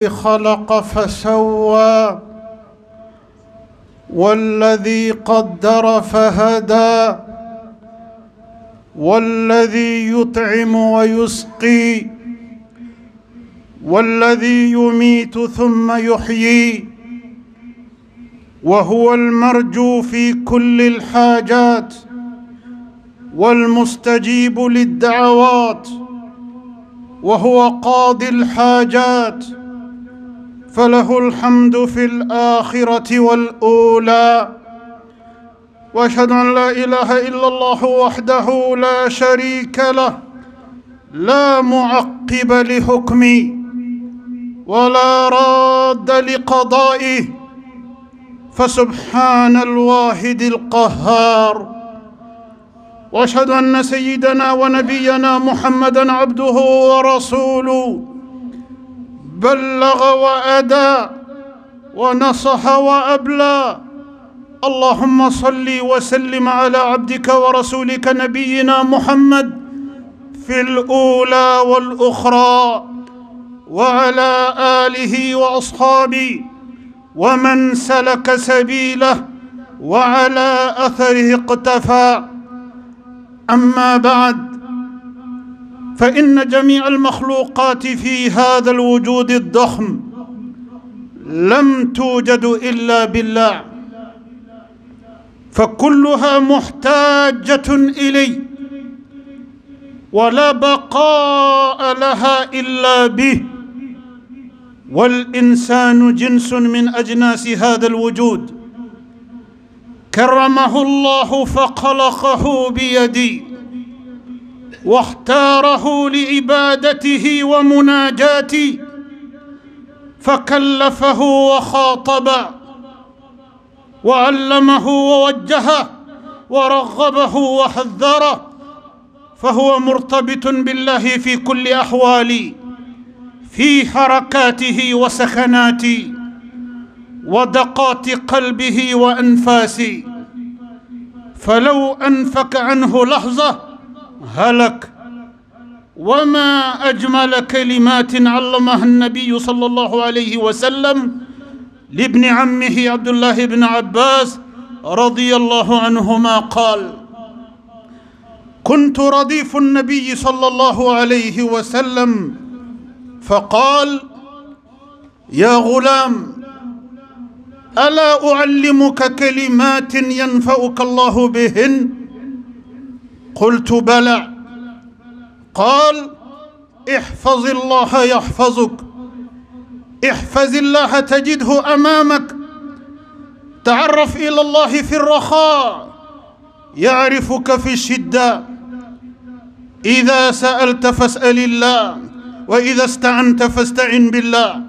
خلق فسوى والذي قدر فهدى والذي يطعم ويسقي والذي يميت ثم يحيي وهو المرجو في كل الحاجات والمستجيب للدعوات وهو قاضي الحاجات فله الحمد في الآخرة والأولى وأشهد أن لا إله إلا الله وحده لا شريك له لا معقب لحكمه ولا راد لقضائه فسبحان الواحد القهار وأشهد أن سيدنا ونبينا محمدًا عبده ورسوله بلغ وأدى ونصح وأبلى اللهم صل وسلم على عبدك ورسولك نبينا محمد في الأولى والأخرى وعلى آله وأصحابه ومن سلك سبيله وعلى أثره اقتفى أما بعد فإن جميع المخلوقات في هذا الوجود الضخم لم توجد إلا بالله فكلها محتاجة إليه ولا بقاء لها إلا به والإنسان جنس من أجناس هذا الوجود كرمه الله فخلقه بيدي واختاره لعبادته ومناجاته فكلفه وخاطبه وعلمه ووجهه ورغبه وحذره فهو مرتبط بالله في كل أحواله في حركاته وسكناته ودقات قلبه وأنفاسه فلو أنفك عنه لحظة هلك وما أجمل كلمات علمها النبي صلى الله عليه وسلم لابن عمه عبد الله بن عباس رضي الله عنهما قال كنت رديف النبي صلى الله عليه وسلم فقال يا غلام ألا أعلمك كلمات ينفعك الله بهن قلت بلى قال احفظ الله يحفظك احفظ الله تجده أمامك تعرف إلى الله في الرخاء يعرفك في الشدة إذا سألت فاسأل الله وإذا استعنت فاستعن بالله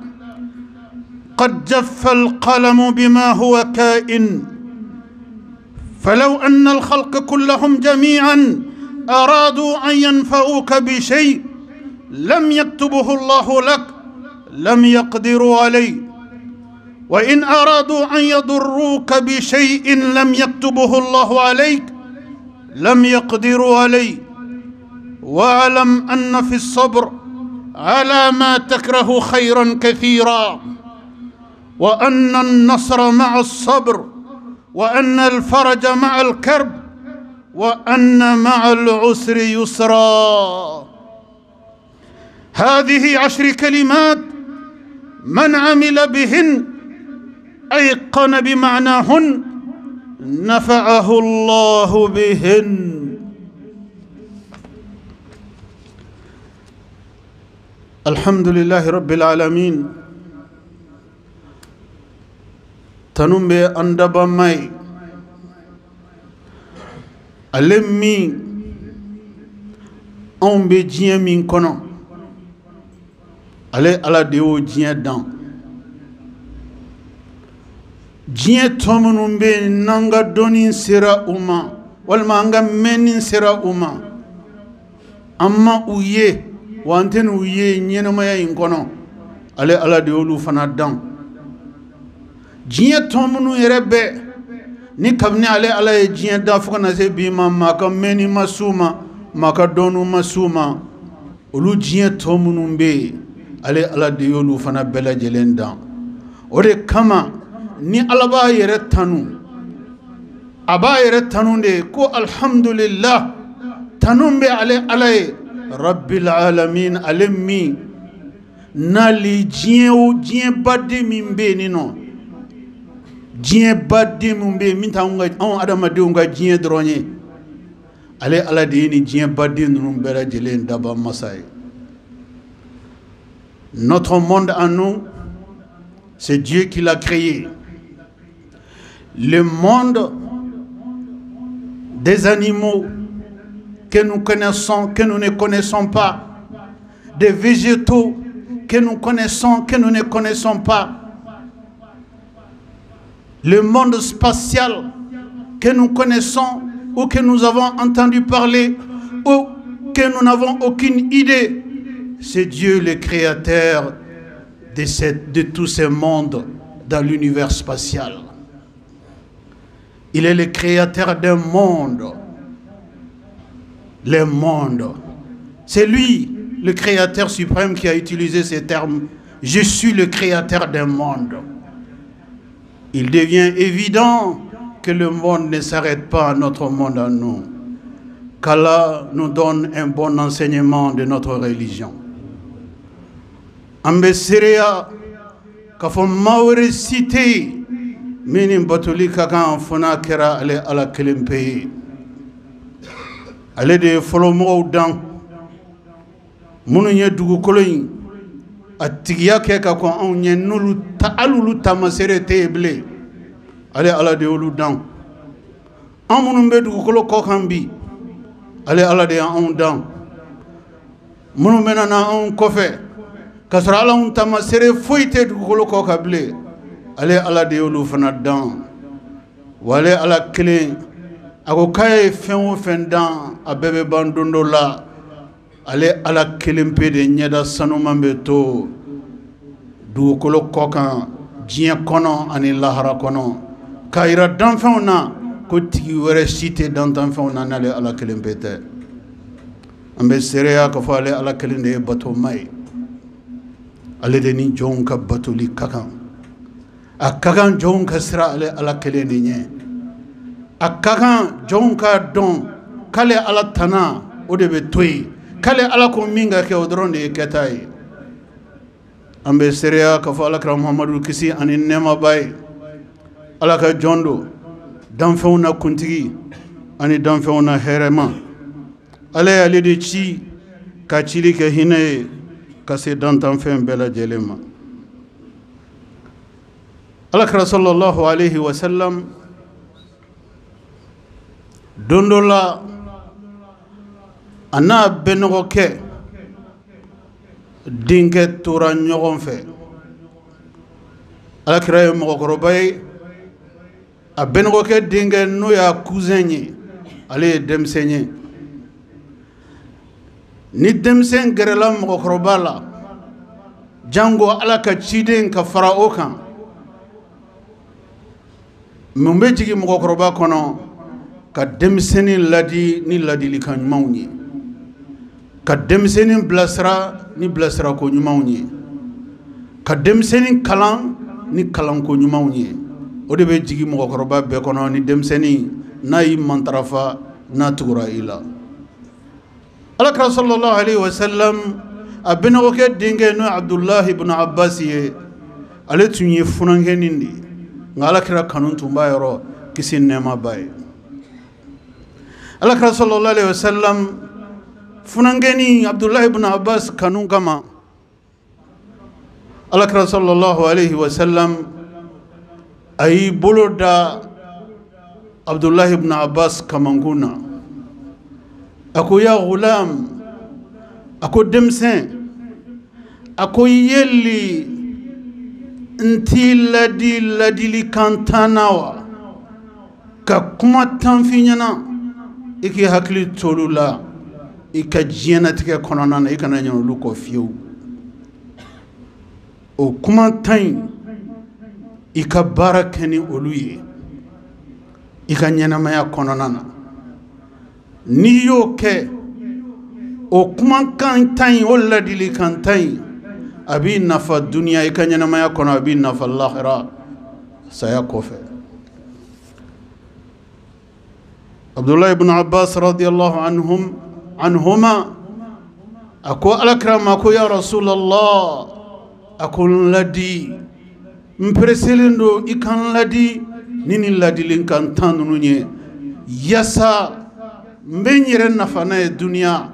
قد جف القلم بما هو كائن فلو أن الخلق كلهم جميعا أرادوا أن ينفعوك بشيء لم يكتبه الله لك لم يقدروا عليه وإن أرادوا أن يضروك بشيء لم يكتبه الله عليك لم يقدروا عليه واعلم أن في الصبر على ما تكره خيرا كثيرا وأن النصر مع الصبر وأن الفرج مع الكرب وأن مع العسر يسرا هذه 10 كلمات من عمل بهن أيقن بمعناهن نفعه الله بهن الحمد لله رب العالمين تنمي أندبا ماي ألمي أم بجيه من كنا على ديو جيه دان جيه تومنون بي نانغا دونين سيرا أما والما أنغا منين سيرا أما أما أويه وانتن أويه نينما ينكنا على ديو لوفنا دان جيه تومنون يربي ni kabni ale ala ye jiɲɛ da fo kana se bi ma maa ka mɛnni masuma maa ka dɔnnu masuma olu jiɲɛ tɔ minnu bɛ yen ale ala de y'olu fana bɛɛ lajɛlen dan o de kama ni ala b'a yɛrɛ tanu a b'a yɛrɛ tanu de ko alhamdulillah tanu bɛ ale ala ye rabbil alamin ale min n'ale diɲɛ o diɲɛ baden min bɛ yen nɔ diɲɛ baden min bɛ yen min t'anw adamadenw ka diɲɛ dɔrɔn ye ale ala de ye ni diɲɛ baden ninnu bɛɛ lajɛlen daba masa ye. Notre monde à nous, c'est Dieu qui l'a créé. Le monde des animaux que nous connaissons, que nous ne connaissons pas, des végétaux que nous connaissons, que nous ne connaissons pas, le monde spatial que nous connaissons ou que nous avons entendu parler ou que nous n'avons aucune idée, c'est Dieu le créateur de tous ces mondes dans l'univers spatial. Il est le créateur d'un monde. Les mondes. C'est lui, le créateur suprême, qui a utilisé ces termes. Je suis le créateur d'un monde. Il devient évident que le monde ne s'arrête pas à notre monde à nous. Qu'Allah nous donne un bon enseignement de notre religion. Ambe sereya kafo mawre cité minin batuli kakan fona kera ale ala kelimpe ale de folomo dan munu nye dugu koloyin atigiya ke ka ko on nye nulu ta'alulu tamasere teble ale ala de olu dan amunu be dugu kolo ko kambi ale ala de on dan munu menana on kofe kasra ala un tamasere foite dugukolo ko kable ale ala de yolu fana dan wale ala kelen ako kay fen o fen dan abebe bandondo la ale ala kelen pe de nyeda sanuma beto dugukolo ko kan diɲɛ kɔnɔ ani lahara kɔnɔ kayira danfɛnw na ko tigi wɛrɛ si tɛ dantanfɛnw na n'ale ala kelen pe tɛ an bɛ seereya k'a fɔ ale ala kelen de ye batoma ye ale de ni jɔnw ka batoli ka kan a ka kan jɔnw ka sira ale ala kelen de ɲɛ a ka kan jɔnw ka dɔn k'ale ala tana o de bɛ to yen k'ale ala ko min ka kɛ o dɔrɔn de ye kɛta ye an bɛ seereya k'a fɔ alakira muhamadu kisi ani nɛɛmaba ye ala ka jɔn do danfɛnw na kuntigi ani danfɛnw na hɛrɛma ala ye ale de ci ka cili kɛ hinɛ ye ka se dantanfɛn bɛɛ lajɛlen ma alakira sallallahu alayhi wa sallam don dɔ la a n'a bɛnɔgɔkɛ denkɛ tora ɲɔgɔn fɛ alakira ye mɔgɔkɔrɔba ye a bɛnɔgɔkɛ denkɛ n'o y'a cousin ye ale ye denmisɛn ye ni denmisɛn gɛrɛla mɔgɔkɔrɔba la jango ala ka ciden ka fara o kan mun bɛ jigin mɔgɔkɔrɔba kɔnɔ ka denmisɛnnin ladi ni ladilikan ɲumanw ye ka denmisɛnnin bilasira ni bilasirako ɲumanw ye ka denmisɛnnin kalan ni kalanko ɲumanw ye o de bɛ jigin mɔgɔkɔrɔba bɛɛ kɔnɔ ni denmisɛnnin n'a y'i matarafa n'a tugura i la alakira sallallahu alayhi wa sallam a bɛnɔgɔkɛ denkɛ n'o ye abdullahi ibn abbas ye ale tun ye funankɛnin de ye nka alakira kanu tun b'a yɔrɔ kisi nɛɛmaba ye alakira sallallahu alayhi wa sallam funankɛnin abdullahi ibn abbas kanu kama alakira sallallahu alayhi wa sallam a y'i bolo da abdullahi ibn abbas kamankun na a ko ya gulam a ko denmisɛn a ko yeli n t'i ladi ladilikan tan na wa ka kuma tan f'i ɲɛna i k'i hakili to olu la i ka diɲɛnatigɛ kɔnɔna na i kana ɲinɛ olu kɔ fiyewu o kuma tan in i ka baara kɛ ni olu ye i ka ɲɛnamaya kɔnɔna na n'i y'o kɛ o kumakan tan in o ladilikan tan in abi nafa dunya i ka ɲɛnamaya kɔnɔ abi nafa lahira saya kɔfɛ. Abdullah ibn Abbas radiyallahu anhuma a ko alakira ma ko ya Rasulallah a ko n ladi n pereselen do i kan ladi ni nin ladilen kan tan ninnu ye yasa n bɛ n yɛrɛ nafa n'a ye duniya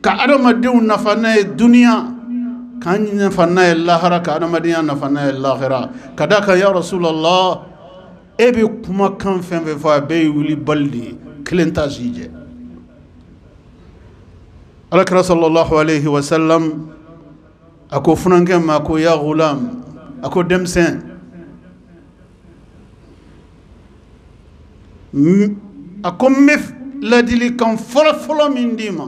ka adamadenw nafa n'a ye duniya k'an nafa n'a ye lahara ka adamadenya nafa n'a ye lahara ka da kan ya Rasulallah e bɛ kumakan fɛn fɛn fɔ a bɛɛ ye wuli bali de ye kelen t'a si jɛ. Alakira sallallahu alayhi wa sallam a ko funankɛ ma ko ya gulam a ko denmisɛn a ko n bɛ ladilikan fɔlɔ-fɔlɔ min d'i ma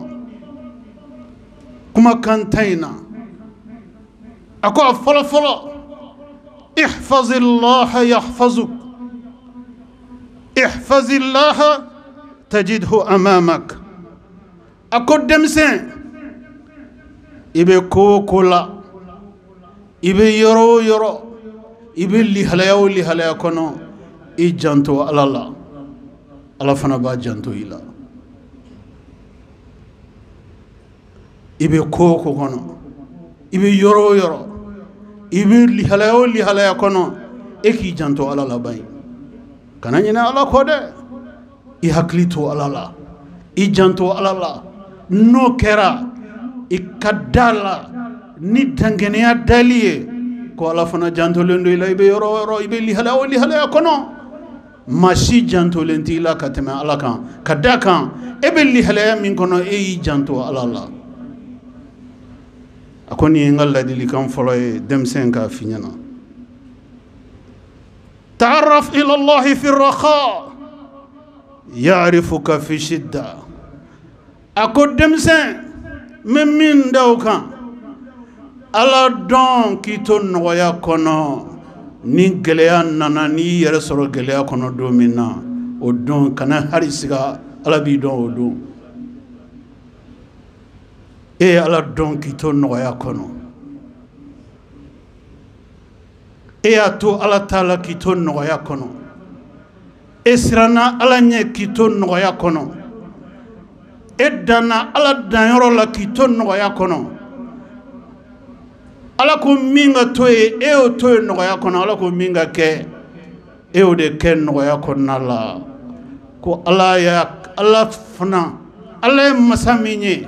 kumakan ta in na a ko a fɔlɔ-fɔlɔ ihfazillaha yahfazuk ihfazillaha tajidhu amamak. A ko denmisɛn i bɛ ko o ko la i bɛ yɔrɔ o yɔrɔ i bɛ lihalaya o lihalaya kɔnɔ i janto Ala la Ala fana b'a janto i la. I bɛ ko o ko kɔnɔ i bɛ yɔrɔ o yɔrɔ i bɛ lihalaya o lihalaya kɔnɔ e k'i janto Ala la bayi kana ɲinɛ Ala kɔ dɛ i hakili to Ala la i janto Ala la. N'o kɛra i ka da la ni dangɛniya dali ye ko Ala fana jantolen do i la i bɛ yɔrɔ o yɔrɔ i bɛ lihalaya o lihalaya kɔnɔ maa si jantolen t'i la ka tɛmɛ Ala kan ka da kan e bɛ lihalaya min kɔnɔ e y'i janto Ala la. A ko nin ye n ka ladilikan fɔlɔ ye denmisɛn k'a f'i ɲɛna. Ta'arraf ila Allahi fi raha ya'rifuka fi shidda. A ko denmisɛn n bɛ min da o kan Ala dɔn k'i to nɔgɔya kɔnɔ ni gɛlɛya nana n'i yɛrɛ sɔrɔ gɛlɛya kɔnɔ don min na o don kana hari siga Ala b'i dɔn o don. E ye Ala dɔn k'i to nɔgɔya kɔnɔ e y'a to Ala t'a la k'i to nɔgɔya kɔnɔ e siranna Ala ɲɛ k'i to nɔgɔya kɔnɔ e danna Ala danyɔrɔ la k'i to nɔgɔya kɔnɔ. Ala ko min ka to ye e y'o to ye nɔgɔya kɔnɔ Ala ko min ka kɛ e y'o de kɛ nɔgɔya kɔnɔna la. Ko Ala fana Ala ye masa min ye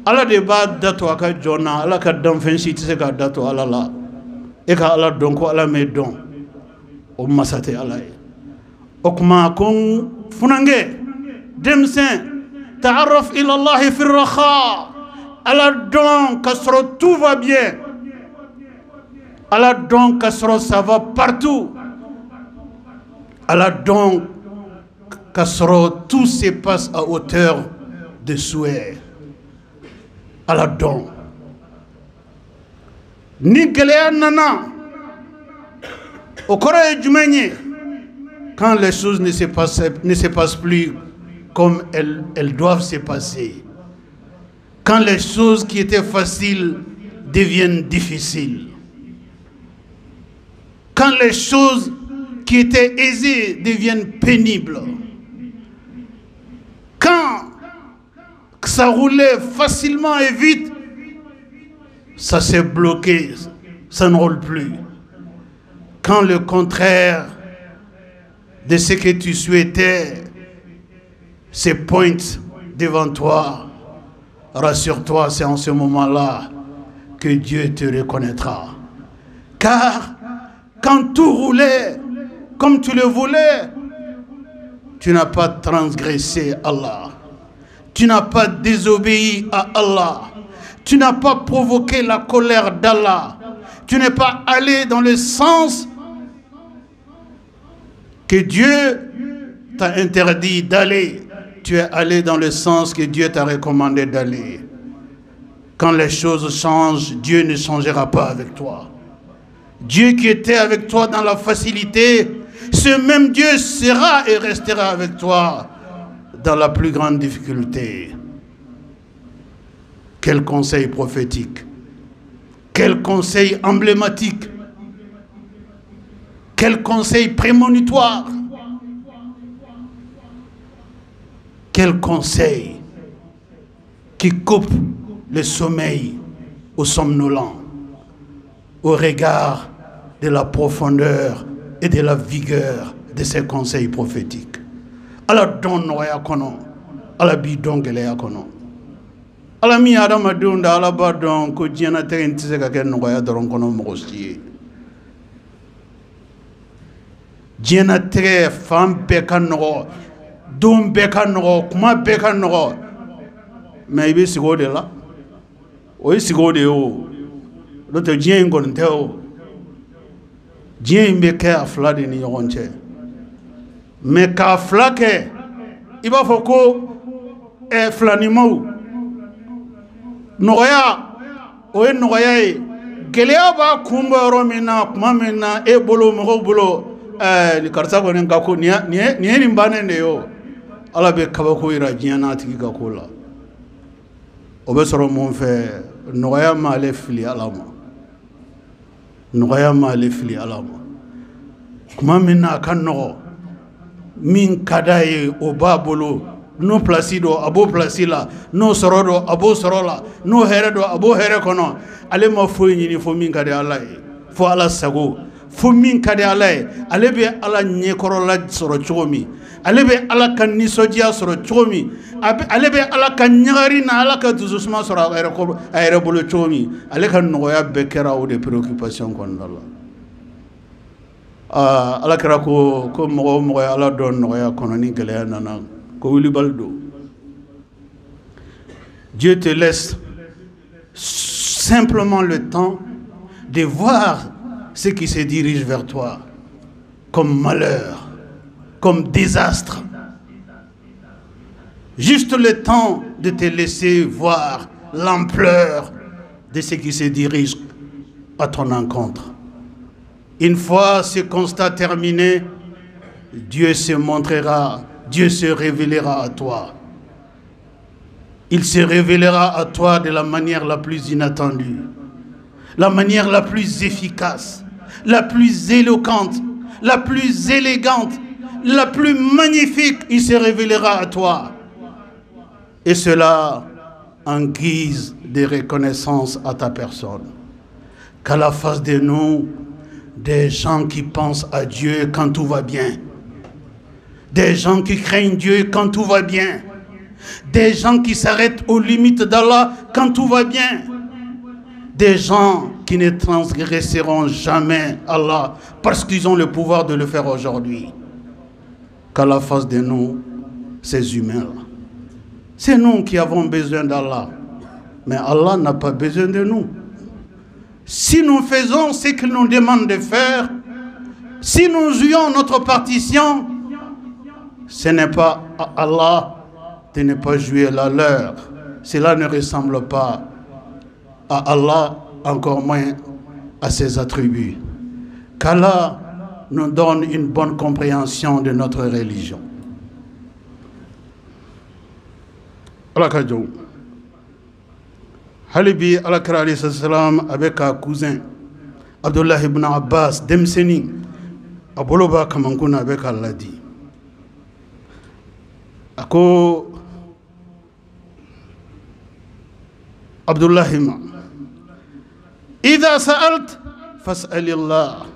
Ala de b'a dato a ka jɔn na Ala ka danfɛn si tɛ se k'a dato Ala la. E ka Ala dɔn ko Ala m'e dɔn o masa tɛ Ala ye. O tuma ko funankɛ denmisɛn ta'arraf ila Allahi fi raha. Ala dɔn ka sɔrɔ tout va bien. Ala dɔn ka sɔrɔ ça va partout. Ala dɔn ka sɔrɔ tout se passe à hauteur de souhait. Ala dɔn ni gɛlɛya nana o kɔrɔ ye jumɛn ye quand les choses ne se passent plus comme elles doivent se passer. Quand les choses qui étaient faciles deviennent difficiles. Quand les choses qui étaient aisées deviennent pénibles. Quand ça roulait facilement et vite, ça s'est bloqué, ça ne roule plus. Quand le contraire de ce que tu souhaitais se pointe devant toi, rassure-toi, c'est en ce moment-là que Dieu te reconnaîtra. Car quand tout roulait comme tu le voulais, tu n'as pas transgressé Allah. Tu n'as pas désobéi à Allah. Tu n'as pas provoqué la colère d'Allah. Tu n'es pas allé dans le sens que Dieu t'a interdit d'aller. Tu es allé dans le sens que Dieu t'a recommandé d'aller. Quand les choses changent, Dieu ne changera pas avec toi. Dieu qui était avec toi dans la facilité, ce même Dieu sera et restera avec toi dans la plus grande difficulté. Quel conseil prophétique Quel conseil emblématique, quel conseil prémonitoire, quel conseil qui coupe le sommeil au somnolent au regard de la profondeur et de la vigueur de ces conseils prophétiques. Ala don noya kono, ala bi don geleya kono. Ala mi adama dunda ala ba don ko diana te ntise ka ken noya doron kono mogosi. Diana te fam be kan no, dum be kan no, kuma be kan no. Mais ibi sigo de la. O sigo de o. Lo te dien gon te o. Dien be ke afla de ni yonche. Mais ka afla ke iba foko e flanimo. Noya o e noya e gelea ba kumba romina kuma mina e bolo mo bolo ni karsa ko nen ka ko ni ni mbane ne yo ala be kabako ira jiana tigi ka ko la o be soro mon fe noya ma le fili alama noya ma le fili alama kuma mina kan no min kadaye o babolo no placido abo placila no sorodo abo sorola no heredo abo here kono ale ma fo nyini fo min kade Allah fo ala sago fo min kade Allah ale be ala nyekorola soro chomi ale be ala kan nisodia soro chomi ale be ala kan nyari na ala ka duzusma soro ayre bolo chomi ale kan noya be kera o de préoccupation kon Allah ala kera ko mo ala don noya kono ni gele nana. Dieu te laisse simplement le temps de voir ce qui se dirige vers toi comme malheur, comme désastre. Juste le temps de te laisser voir l'ampleur de ce qui se dirige à ton encontre. Une fois ce constat terminé, Dieu se montrera, Dieu se révélera à toi. Il se révélera à toi de la manière la plus inattendue, la manière la plus efficace, la plus éloquente, la plus élégante, la plus magnifique. Il se révélera à toi. Et cela en guise de reconnaissance à ta personne. Qu'à la face de nous, des gens qui pensent à Dieu quand tout va bien. Des gens qui craignent Dieu quand tout va bien. Des gens qui s'arrêtent aux limites d'Allah quand tout va bien. Des gens qui ne transgresseront jamais Allah parce qu'ils ont le pouvoir de le faire aujourd'hui. Qu'à la face de nous, ces humains-là. C'est nous qui avons besoin d'Allah. Mais Allah n'a pas besoin de nous. Si nous faisons ce qu'il nous demande de faire, si nous jouons notre partition, ce n'est pas à Allah de ne pas jouer la leur. Cela ne ressemble pas à Allah, encore moins à ses attributs. Qu'Allah nous donne une bonne compréhension de notre religion. Halibi alakra alayhi salam avec un cousin Abdullah ibn Abbas Demseni aboloba kamankuna avec Allah dit ako Abdullah ima idha sa'alt fas'al Allah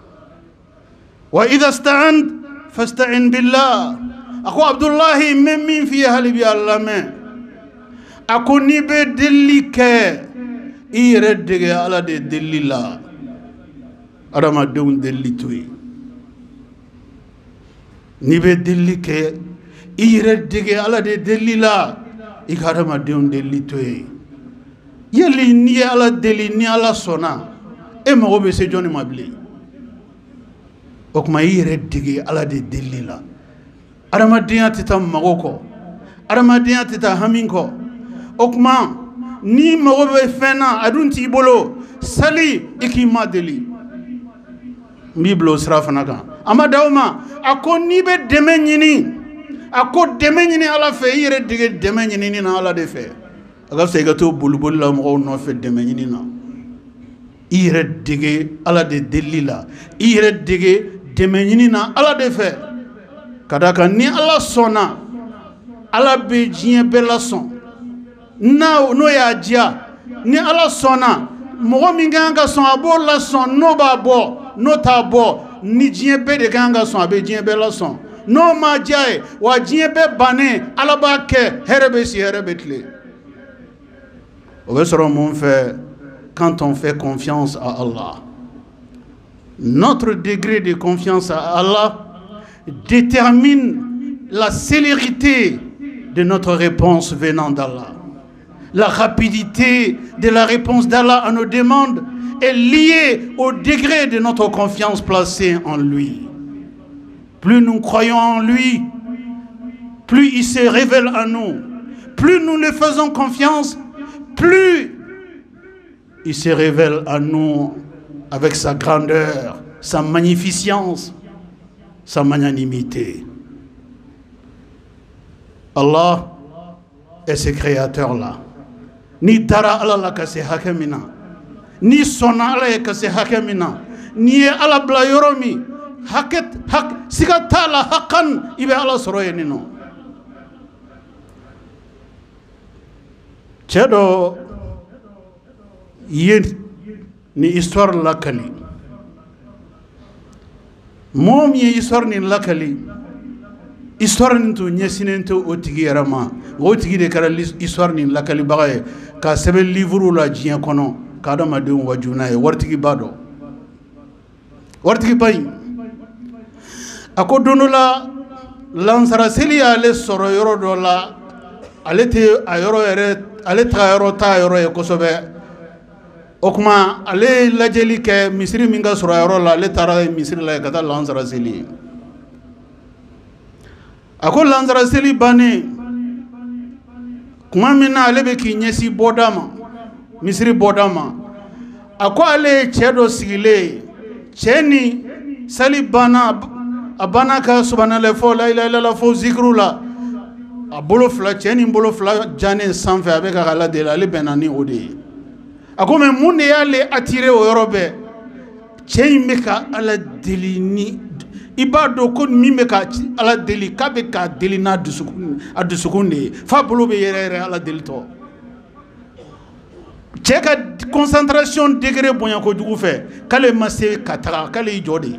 wa idha ista'ant fasta'in billah ako Abdullah min fi halibi Allah men ako ni be deli ke ire dege ala de deli la adama deun deli toy ni be deli ke ire dege ala de deli la ikarama deun deli toy yeli ni ala deli ni ala sona e mo be se joni mabli okuma ire dege ala de deli la adama diya tita magoko adama diya tita haminko okuma ni mago be fena adunti bolo sali ikima deli biblo srafana kan amadawma akoni be demenyini akko demenyini ala fe yire dige demenyini na ala de fe aga se gato bulbul la mo no fe demenyini na i yɛrɛ dege ala de delili la i yɛrɛ dege dɛmɛ ɲini na ala de fɛ ka da kan ni ala sɔnna ala bɛ diɲɛ bɛɛ lasɔn n'o y'a diya ni ala sɔnna mɔgɔ min kan ka sɔn a b'o lasɔn n'o b'a bɔ n'o t'a bɔ ni diɲɛ bɛɛ de kan ka sɔn a bɛ diɲɛ bɛɛ lasɔn n'o ma diya ye wa diɲɛ bɛɛ bannen ala b'a kɛ hɛrɛ bɛ si hɛrɛ bɛ tile o bɛ sɔrɔ mun fɛ quand on fait confiance à Allah. Notre degré de confiance à Allah détermine la célérité de notre réponse venant d'Allah. La rapidité de la réponse d'Allah à nos demandes est liée au degré de notre confiance placée en lui. Plus nous croyons en lui, plus il se révèle à nous. Plus nous le faisons confiance, plus il se révèle à nous avec sa grandeur, sa magnificence, sa magnanimité. Allah est ce créateur-là. Ni dara ala la ka se hakɛ min na, ni sɔnna ala ye ka se hakɛ min na, ni ye ala bila yɔrɔ min siga t'a la hakan i bɛ ala sɔrɔ yen nɔ. Cɛ dɔ ye ni histoire lakali mɔgɔ min ye histoire nin lakali histoire nin tun ɲɛsinnen tɛ o tigi yɛrɛ ma o tigi de kɛra histoire nin lakalibaga ye k'a sɛbɛn livre la diɲɛ kɔnɔ k'adamadenw waju n'a ye waritigiba dɔ waritigiba in a ko don dɔ la lansaraseli y'ale sɔrɔ yɔrɔ dɔ la ale tɛ a yɔrɔ yɛrɛ ale taga yɔrɔ t'a yɔrɔ ye kosɛbɛ o kuma ale lajɛli kɛ misiri min ka sɔrɔ a yɔrɔ la ale taara misiri la ka taa lansaraseli a ko lansaraseli bannen kuma min na ale bɛ k'i ɲɛsin bɔda ma misiri bɔda ma a ko ale ye cɛ dɔ sigilen cɛ ni sali banna a banna ka subhanallah fɔ la ilaha illallah fɔ zikiru la a bolo fila cɛ ni bolo fila jannen sanfɛ a bɛ ka ala deli ale bɛnna ni o de ye a ko mɛ mun de y'ale attiré o yɔrɔ bɛɛ cɛ in bɛ ka ala deli ni i b'a dɔn ko min bɛ ka ala deli k'a bɛ k'a deli n'a dusukun de ye f'a bolo bɛ yɛrɛ yɛrɛ ala deli tɔ cɛ ka concentration degré bonya kojugu fɛ k'ale ma se ka taga k'ale y'i jɔ de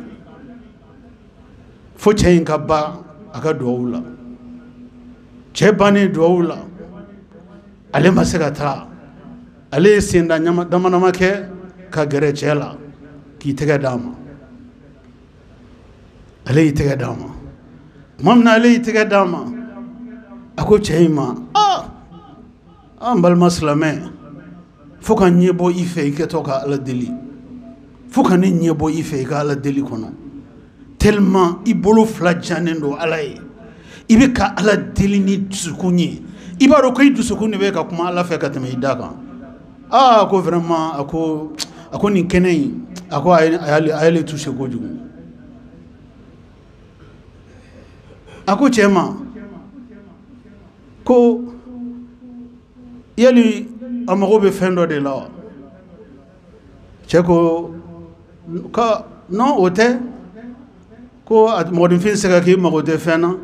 fo cɛ in ka ban a ka duwawu la cɛ bannen duwawu la ale ma se ka taga ale ye senda damadama kɛ ka gɛrɛ cɛ la k'i tɛgɛ d'a ma ale y'i tɛgɛ d'a ma tuma min na ale y'i tɛgɛ d'a ma a ko cɛ in ma an balima silamɛ fo ka ɲɛ bɔ i fɛ i kɛtɔ ka ala deli fo ka ne ɲɛ bɔ i fɛ i ka ala deli kɔnɔ tellement i bolo fila jannen don ala ye i bɛ ka ala deli ni dusukun ye i b'a dɔn ko i dusukun de bɛ ka kuma ala fɛ ka tɛmɛ i da kan a ko vraiment a ko nin kɛnɛ in a ko a y'ale touché kojugu a ko cɛ ma ko yali a mago bɛ fɛn dɔ de la wa cɛ ko non o tɛ ko mɔgɔninfin se ka k'i mago tɛ fɛn na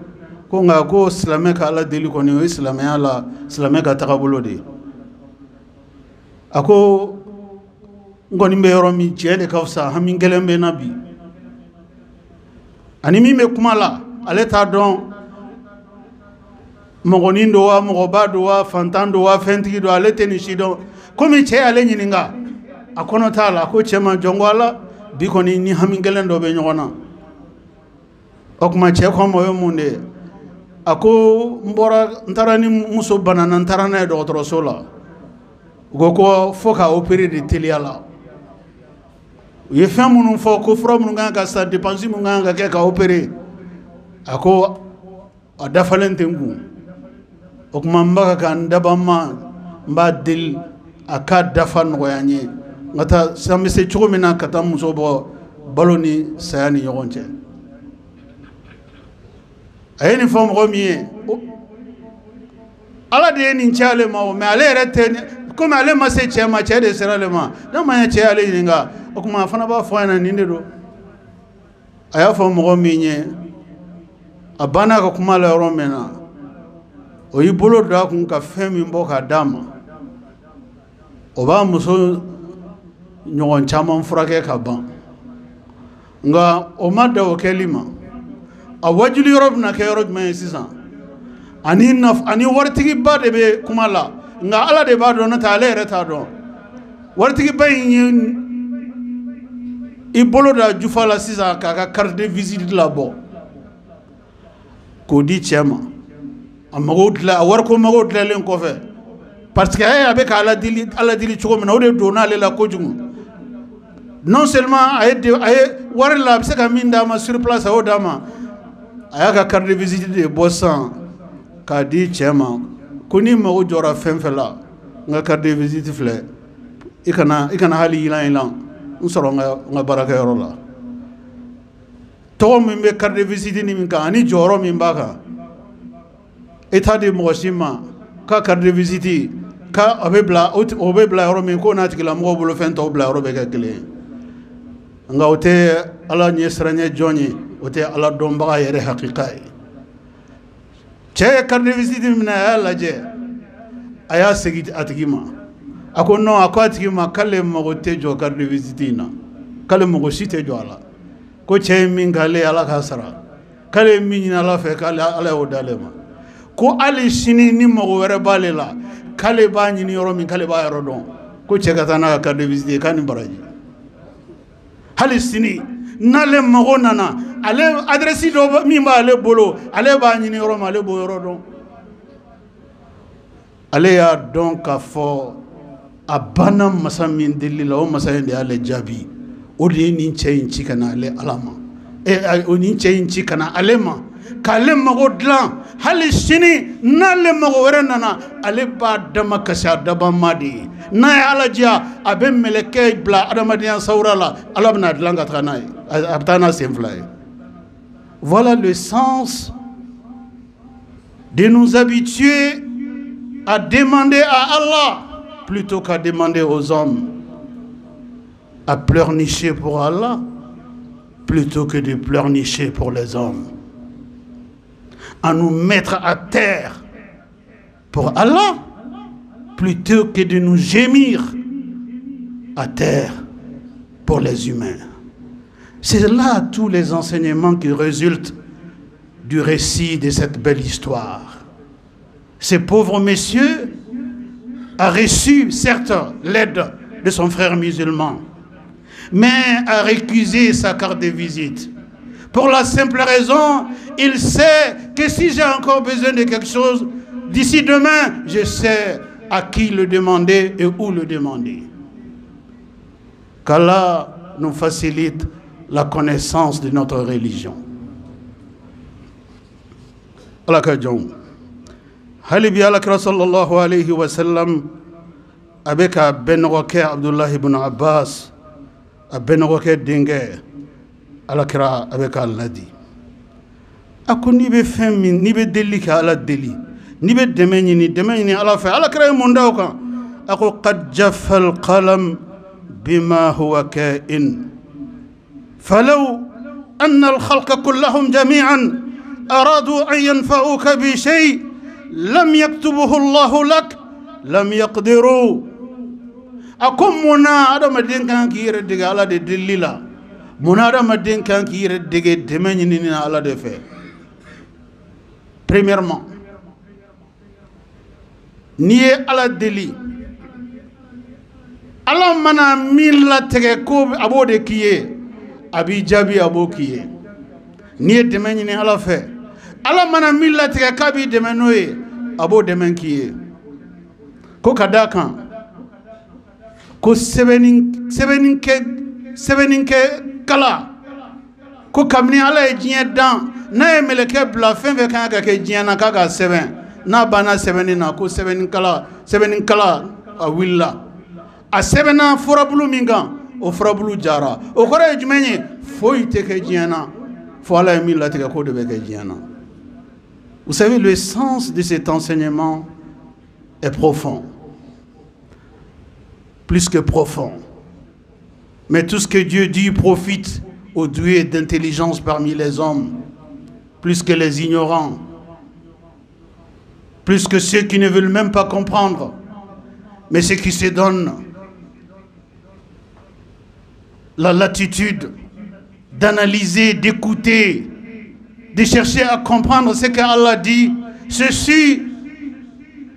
ko nka ko silamɛ ka ala deli kɔni o ye silamɛya la silamɛ ka tagabolo de ye a ko n kɔni bɛ yɔrɔ min cɛ de ka fisa hami gɛlɛn bɛ na bi ani min bɛ kuma la ale t'a dɔn mɔgɔnin don wa mɔgɔba don wa fantan don wa fɛntigi don ale tɛ nin si dɔn komi cɛ y'ale ɲininka a kɔnɔ t'a la ko cɛ ma jɔn ko ala bi kɔni ni hami gɛlɛn dɔ bɛ ɲɔgɔn na o kuma cɛ ko ma o ye mun de ye a ko n taara ni muso banana n taara n'a ye dɔgɔtɔrɔso la u ko fo ka opérer de teliya la u ye fɛn minnu fɔ ko fura minnu kan ka san dépense minnu kan ka kɛ ka opérer a ko a dafalen tɛ n kun o kuma n b'a ka n daba ma n b'a deli a ka dafa nɔgɔya n ye n ka taa san bɛ se cogo min na ka taa muso bɔ balo ni saya ni ɲɔgɔn cɛ a ye nin fɔ mɔgɔ min ye ala de ye nin cɛ ale ma o mais ale yɛrɛ tɛ comme ale ma se cɛ ma cɛ de sera ale ma n'a ma ɲɛ cɛ ale ɲininka o kuma a fana b'a fɔ a ɲɛna nin de don a y'a fɔ mɔgɔ min ye a banna ka kuma la yɔrɔ min na o y'i bolo don a kun ka fɛn min bɔ k'a d'a ma o b'a muso ɲɔgɔn caman furakɛ ka ban nka o ma da o kɛli ma a wajuli yɔrɔ bɛna kɛ yɔrɔ jumɛn ye sisan ani waritigiba de bɛ kuma la nka ala de b'a dɔn n'o tɛ ale yɛrɛ t'a dɔn waritigiba in ye i bolo da jufa la sisan k'a ka carte de visite labɔ k'o di cɛ ma a wariko mago dilanlen kɔfɛ parce que a bɛ ka ala dili cogo min na o de donna ale la kojugu non seulement a ye wari la a bɛ se ka min d'a ma sur place a y'o d'a ma a y'a ka carte de visite de bɔ sisan k'a di cɛ ma ko ni mago jɔra fɛn fɛn la n ka carte de visite filɛ i kana hali yilan n sɔrɔ n ka baarakɛyɔrɔ la tɔgɔ min bɛ carte de visite ni min kan ani jɔyɔrɔ min b'a kan i t'a di mɔgɔ si ma ka carte de visite o bɛ bila yɔrɔ min ko n'a tigilamɔgɔw bolo fɛn tɔw bila yɔrɔ bɛ kɛ kelen ye nka o tɛ ala ɲɛ siranɲɛ jɔn ye o tɛ ala dɔnbaga yɛrɛ hakika ye cɛ ye carte de visite minɛ a y'a lajɛ a y'a segin a tigi ma a ko non a ko a tigi ma k'ale mago tɛ jɔ carte de visite in na k'ale mago si tɛ jɔ a la ko cɛ ye min k'ale ye ala k'a sara k'ale ye min ɲini ala fɛ k'ale ala y'o d'ale ma ko hali sini ni mago wɛrɛ b'ale la k'ale b'a ɲini yɔrɔ min k'ale b'a yɔrɔ dɔn ko cɛ ka taa n'a ka carte de visite ye k'a ni baraji hali sini n'ale mago nana ale adresse dɔ min b'ale bolo ale b'a ɲini yɔrɔ min ale b'o yɔrɔ dɔn ale y'a dɔn k'a fɔ a banna masa min deli la o masa in de y'ale jaabi o de ye nin cɛ in ci ka na ale ala ma o nin cɛ in ci ka na ale ma k'ale mago dilan hali sini n'ale mago wɛrɛ nana ale b'a dama kasi a dabama de ye n'a ye ala diya a bɛ mɛlɛkɛ bila adamadenya sawura la ala bɛna dilan ka taga n'a ye a bɛ taa n'a sen fila ye voilà le sens de nous habituer à demander à Allah plutôt qu'à demander aux hommes, à pleurnicher pour Allah plutôt que de pleurnicher pour les hommes, à nous mettre à terre pour Allah plutôt que de nous gémir à terre pour les humains. C'est là tous les enseignements qui résultent du récit de cette belle histoire. Ce pauvre monsieur a reçu, certes, l'aide de son frère musulman, mais a récusé sa carte de visite. Pour la simple raison, il sait que si j'ai encore besoin de quelque chose, d'ici demain, je sais à qui le demander et où le demander. Qu'Allah nous facilite la connaissance de notre religion. Allah ka jɔn hali bi alakira sallallahu alayhi wa sallam a bɛ ka bɛnɔgɔkɛ Abdullahi ibn Abbas a bɛnɔgɔkɛ denkɛ alakira a bɛ k'a ladi a ko n'i bɛ fɛn min n'i bɛ deli kɛ ala deli n'i bɛ dɛmɛ ɲini ala fɛ alakira ye mun da o kan a ko qad jaffa al-qalam bima huwa ka'in فلو أن الخلق كلهم جميعا أرادوا أن ينفعوك بشيء لم يكتبه الله لك لم يقدروا أكم منا هذا مدين كان كير دعاء على دليلا منا هذا مدين كان كير دعاء دمني على دفع. Premièrement, nié ala deli ala mana min la tege ko abo de kiye abi jabi abo kiye nié deme ni ala fe ala mana min la tege kabi deme noye abo deme kiye ko kadakan ko sebenin ke kala ko kamni ala e jiɲɛ dan n'a ye meleke bila fɛn fɛn kan ka kɛ diɲɛ na k'a ka sɛbɛn n'a banna sɛbɛnni na ko sɛbɛnnikala a wulila a sɛbɛnna furabulu min kan o furabulu jara o kɔrɔ ye jumɛn ye foyi tɛ kɛ diɲɛ na fo ala ye min latigɛ k'o de bɛ kɛ diɲɛ na. Vous savez, le sens de cet enseignement est profond. plus que profond. Mais tout ce que Dieu dit profite aux doués d'intelligence parmi les hommes, plus que les ignorants, plus que ceux qui ne veulent même pas comprendre, mais ceux qui se donnent la latitude d'analyser, d'écouter, de chercher à comprendre ce qu'Allah dit. Ceux-ci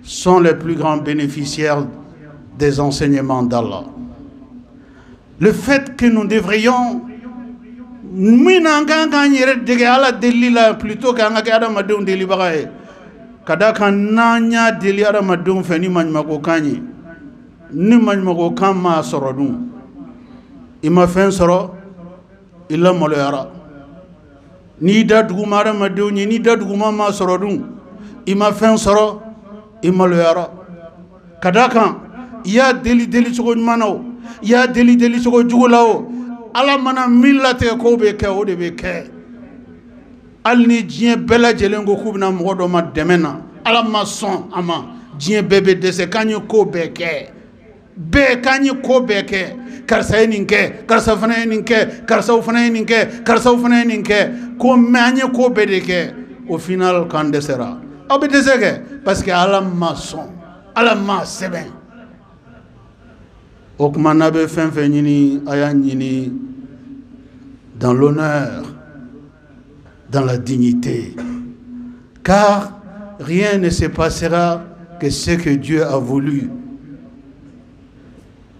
sont les plus grands bénéficiaires des enseignements d'Allah. Le fait que nous devrions plutôt qu'un kadaka nanya deli aramadun feni manmako kanyi ni manmako kama sorodun ima fen soro illa moloyara ni da duguma aramadun ni da duguma ma sorodun ima fen soro imaloyara kadaka ya deli sogo manao ya deli sogo jugulao ala mana millate ko be ke o de be ke alni djien bela jelengo kubna modo ma demena ala ma son ama djien bebe de se kanyi ko beke be kanyi ko beke karsa ninke karsa fana ninke karsa fana ninke karsa fana ninke ko manye ko bedeke au final quand desera obedezeke parce que ala ma son ala ma seben okmana be fen nyini aya nyini dans l'honneur, dans la dignité. Car rien ne se passera que ce que Dieu a voulu.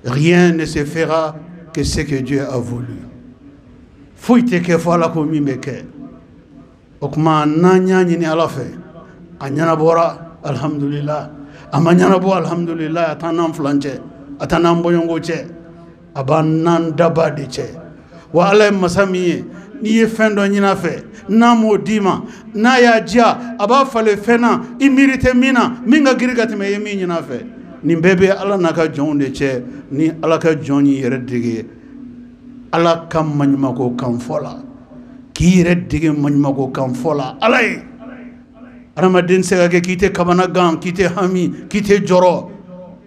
Rien ne se fera que ce que Dieu a voulu. Fouite ke fala ko mimeke. Okma nanya ni ala fe. Anyana bora alhamdulillah. Amanyana bo alhamdulillah atanam flanche. Atanam boyongo che. Abanan dabadi che. Wa ala masamiye ni ye fen do nyina fe na mo dima na ya dia aba fale fena imirite mina minga girigati me yemi nyina fe ni bebe ala naka jonde che ni ala ka joni yere dige ala kam manima ko kam fola ki yere dige manima ko kam fola alay ramadan se ga kite kabana gam kite hami kite joro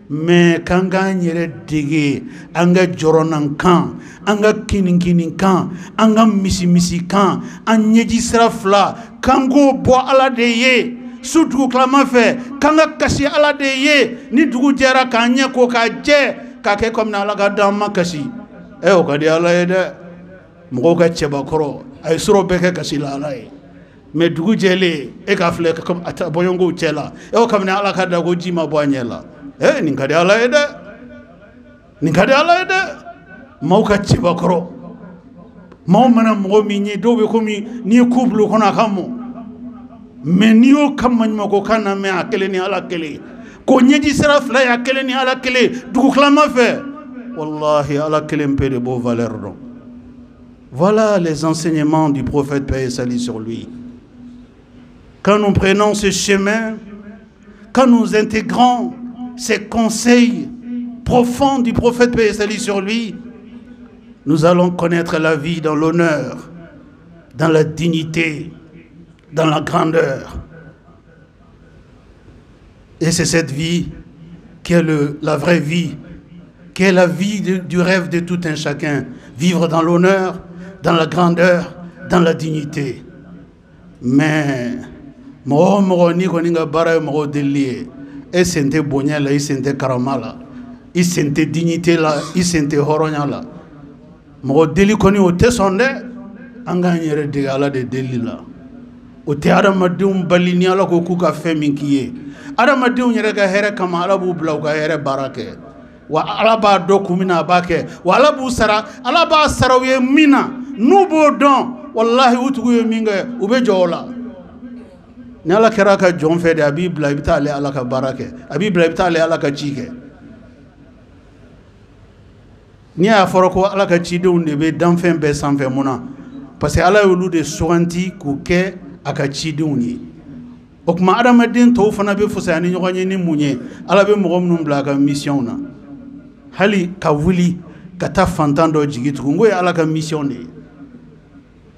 mais kanga nyere dige anga joronan kan anga kinin kan anga misi kan anyeji srafla kango bo ala de ye sudu klama fe kanga kasi ala de ye ni dugu jara kanya ko ka je ka ke comme na ala ga damma kasi e o ka di ala ye de mo ka cheba koro ay suro beke kasi la ala ye mais dugu jele e ka fle comme ata boyongo chela e o kam na ala ka da go jima bo anyela ninkadi ala ede mauka chibakoro mau mana mo minye dobe komi ni kublu kona kamo menio kamman ko kana me akele ni ala kele ko nyeji sera fla ya kele ni ala kele du klama fe wallahi ala kele mpede bo valeur do. Voilà les enseignements du prophète paix et salut sur lui. Quand nous prenons ce chemin, quand nous intégrons ces conseils profonds du prophète paix et salut sur lui, nous allons connaître la vie dans l'honneur, dans la dignité, dans la grandeur. Et c'est cette vie qui est la vraie vie, qui est la vie du rêve de tout un chacun. Vivre dans l'honneur, dans la grandeur, dans la dignité. Mais et sente bonya la, sente karama la, sente dignité la, sente horonya la. Mo deli koni o te sonde anga nyere de ala de deli la. O te adamadum balini ala ko kuka femi kiye. Adamadum nyere ga here kama ala bu bla ga here barake. Wa ala ba do kumina bake. Wa ala bu sara, ala ba sarawe mina. Nubo don wallahi utugo ye minga ube jola. Ni ala kera ka jon fede abi bla ibita ale ala ka barake abi bla ibita ale ala ka chike ni a foroko ala ka chide unde be danfen be sanfe muna parce que ala yulu de soanti ku ke aka chide uni okma adamadin to fana be fusani nyoganye ni munye ala be mo num bla ka mission na hali ka wuli kata fantando jigitu ngoy ala ka mission ne.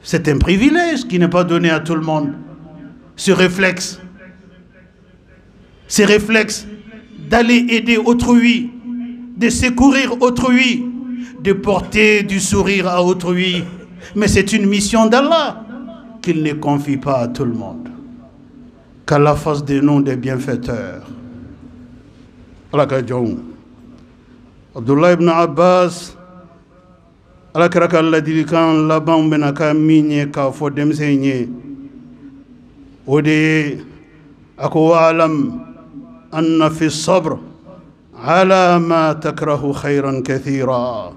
C'est un privilège qui n'est pas donné à tout le monde. Ce réflexe d'aller aider autrui, de secourir autrui, de porter du sourire à autrui. Mais c'est une mission d'Allah qu'il ne confie pas à tout le monde. Qu'Allah fasse de nous des bienfaiteurs. Abdullah ibn Abbas, ala karaka Allah dilikan laban bena ka minye ka fo demsenye ode ako alam anna fi sabr ala ma takrahu khayran kathira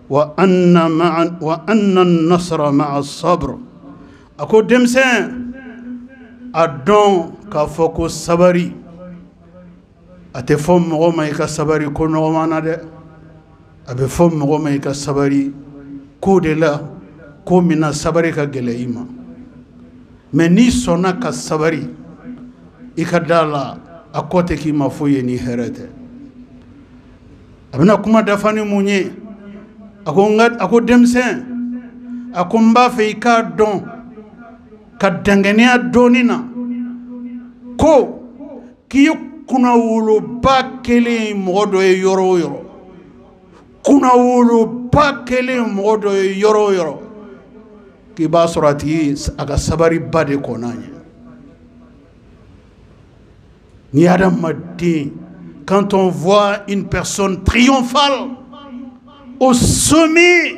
wa anna an-nasra ma'a as-sabr ako demsen adon ka fo ko sabari ate fo mo ma ka sabari ko no mana de abe fo mo ma ka sabari ko de la ko mina sabari ka geleima mais ni sona ka sabari ikadala akote ki mafoye ni herete abna kuma dafani munye ako demsen ako mba fe ka don ka dangania donina ko ki kuna wolo ba kele modo e yoro yoro kuna wolo ba kele modo e yoro yoro ki ba sorati aga sabari bade konanye ni adam madin. Quand on voit une personne triomphale au sommet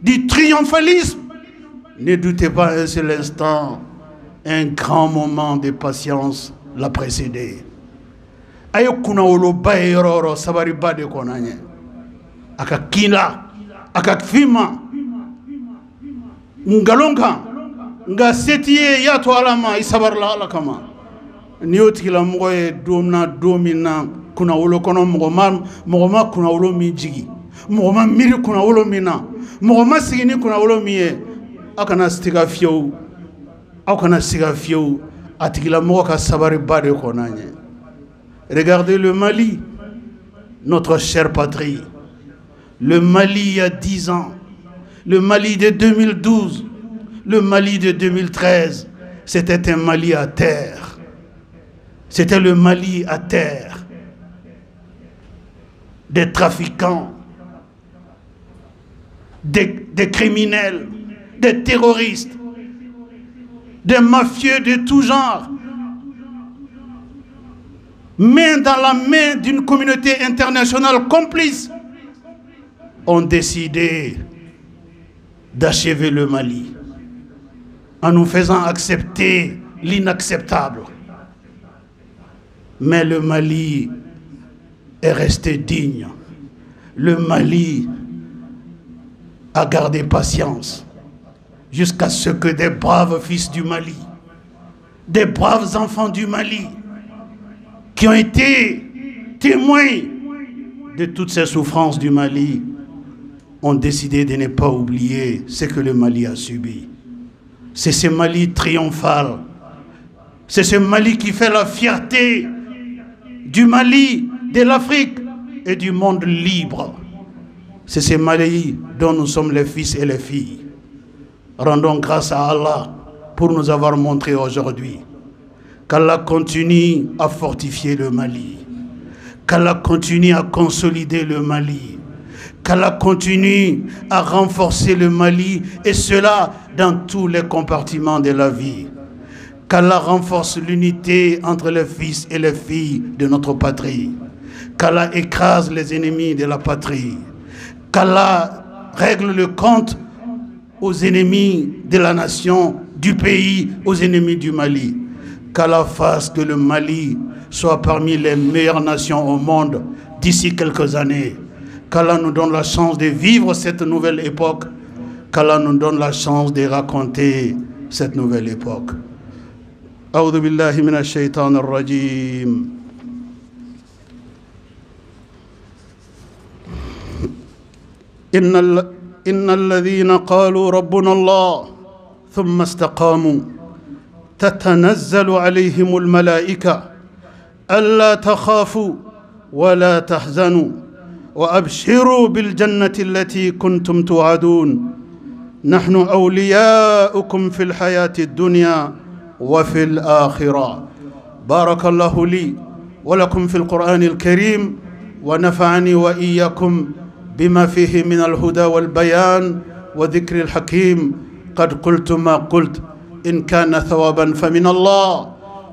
du triomphalisme, ne doutez pas un seul instant, un grand moment de patience l'a précédé. Ayo kuna wolo bae yororo sabari bade konanye aka kila aka fima ngalonga nga setie ya to alama isabar la alakama nioti la moye domna domina kuna wolo kono mogoma kuna wolo mi jigi mogoma miri kuna wolo mina mogoma sigini kuna wolo miye akana stiga fiyo akana stiga fiyo atigila moka sabari bade konanye. Regardez le Mali, notre chère patrie. Le Mali il y a 10 ans, le Mali de 2012, le Mali de 2013, c'était un Mali à terre. C'était le Mali à terre. Des trafiquants, des criminels, des terroristes, des mafieux de tout genre, main dans la main d'une communauté internationale complice, ont décidé d'achever le Mali en nous faisant accepter l'inacceptable. Mais le Mali est resté digne. Le Mali a gardé patience jusqu'à ce que des braves fils du Mali, des braves enfants du Mali, qui ont été témoins de toutes ces souffrances du Mali, ont décidé de ne pas oublier ce que le Mali a subi. C'est ce Mali triomphal. C'est ce Mali qui fait la fierté du Mali, de l'Afrique et du monde libre. C'est ce Mali dont nous sommes les fils et les filles. Rendons grâce à Allah pour nous avoir montré aujourd'hui qu'Allah continue à fortifier le Mali, qu'Allah continue à consolider le Mali, qu'Allah continue à renforcer le Mali, et cela dans tous les compartiments de la vie. Qu'Allah renforce l'unité entre les fils et les filles de notre patrie. Qu'Allah écrase les ennemis de la patrie. Qu'Allah règle le compte aux ennemis de la nation, du pays, aux ennemis du Mali. Qu'Allah fasse que le Mali soit parmi les meilleures nations au monde d'ici quelques années. Qu'Allah nous donne la chance de vivre cette nouvelle époque. Qu'Allah nous donne la chance de raconter cette nouvelle époque. أعوذ بالله من الشيطان الرجيم. إن الذين قالوا ربنا الله ثم استقاموا تتنزل عليهم الملائكة ألا تخافوا ولا تحزنوا وأبشروا بالجنة التي كنتم توعدون نحن أولياؤكم في الحياة الدنيا وفي الآخرة. بارك الله لي ولكم في القرآن الكريم ونفعني وإياكم بما فيه من الهدى والبيان وذكر الحكيم. قد قلت ما قلت، إن كان ثوابا فمن الله،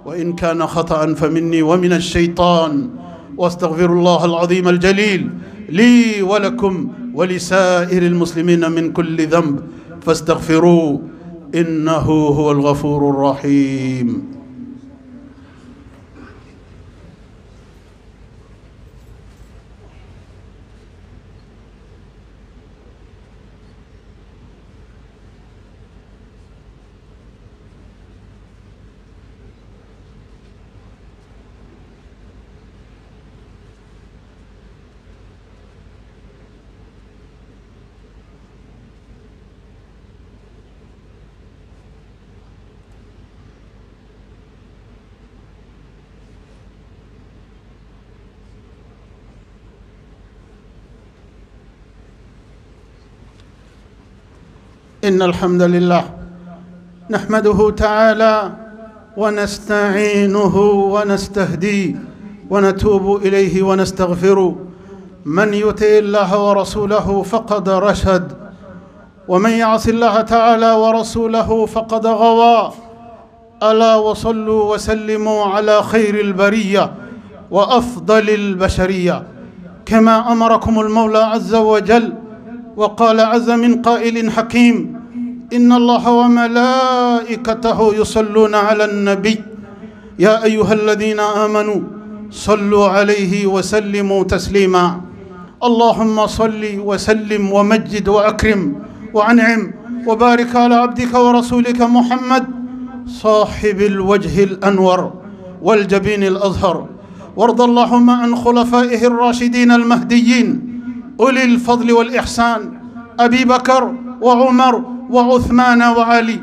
وإن كان خطأ فمني ومن الشيطان. واستغفر الله العظيم الجليل لي ولكم ولسائر المسلمين من كل ذنب، فاستغفروه إنه هو الغفور الرحيم. إن الحمد لله نحمده تعالى ونستعينه ونستهديه ونتوب إليه ونستغفره. من يطع الله ورسوله فقد رشد، ومن يعص الله تعالى ورسوله فقد غوى. ألا وصلوا وسلموا على خير البرية وأفضل البشرية، كما أمركم المولى عز وجل. وقال عز من قائل حكيم: إن الله وملائكته يصلون على النبي يا أيها الذين آمنوا صلوا عليه وسلموا تسليما. اللهم صل وسلم ومجد وأكرم وأنعم وبارك على عبدك ورسولك محمد صاحب الوجه الأنور والجبين الأزهر. وارض اللهم عن خلفائه الراشدين المهديين أولي الفضل والإحسان، أبي بكر وعمر وعثمان وعلي.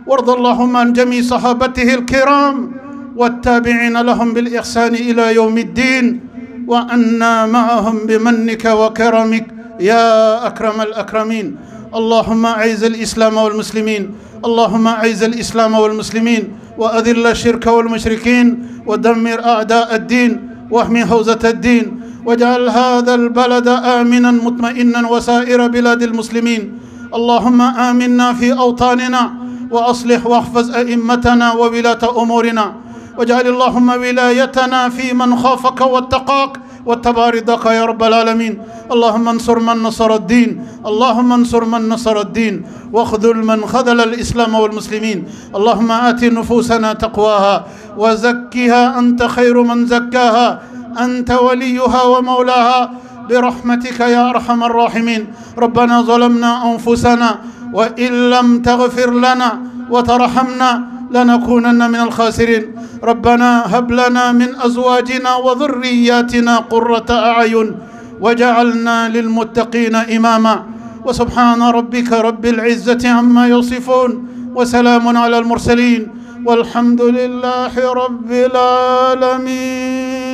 وارض اللهم عن جميع صحابته الكرام والتابعين لهم بالإحسان إلى يوم الدين، وأنا معهم بمنك وكرمك يا أكرم الأكرمين. اللهم أعز الإسلام والمسلمين، اللهم أعز الإسلام والمسلمين، وأذل الشرك والمشركين، ودمر أعداء الدين، واحمي حوزة الدين، واجعل هذا البلد آمنا مطمئنا وسائر بلاد المسلمين. اللهم آمنا في أوطاننا، وأصلح واحفظ أئمتنا وولاة أمورنا، واجعل اللهم ولايتنا في من خافك واتقاك واتبع رضاك يا رب العالمين. اللهم انصر من نصر الدين، اللهم انصر من نصر الدين، واخذل من خذل الإسلام والمسلمين. اللهم آت نفوسنا تقواها وزكها أنت خير من زكاها، أنت وليها ومولاها برحمتك يا أرحم الراحمين. ربنا ظلمنا أنفسنا وإن لم تغفر لنا وترحمنا لنكونن من الخاسرين. ربنا هب لنا من أزواجنا وذرياتنا قرة أعين وجعلنا للمتقين إماما. وسبحان ربك رب العزة عما يصفون، وسلام على المرسلين، والحمد لله رب العالمين.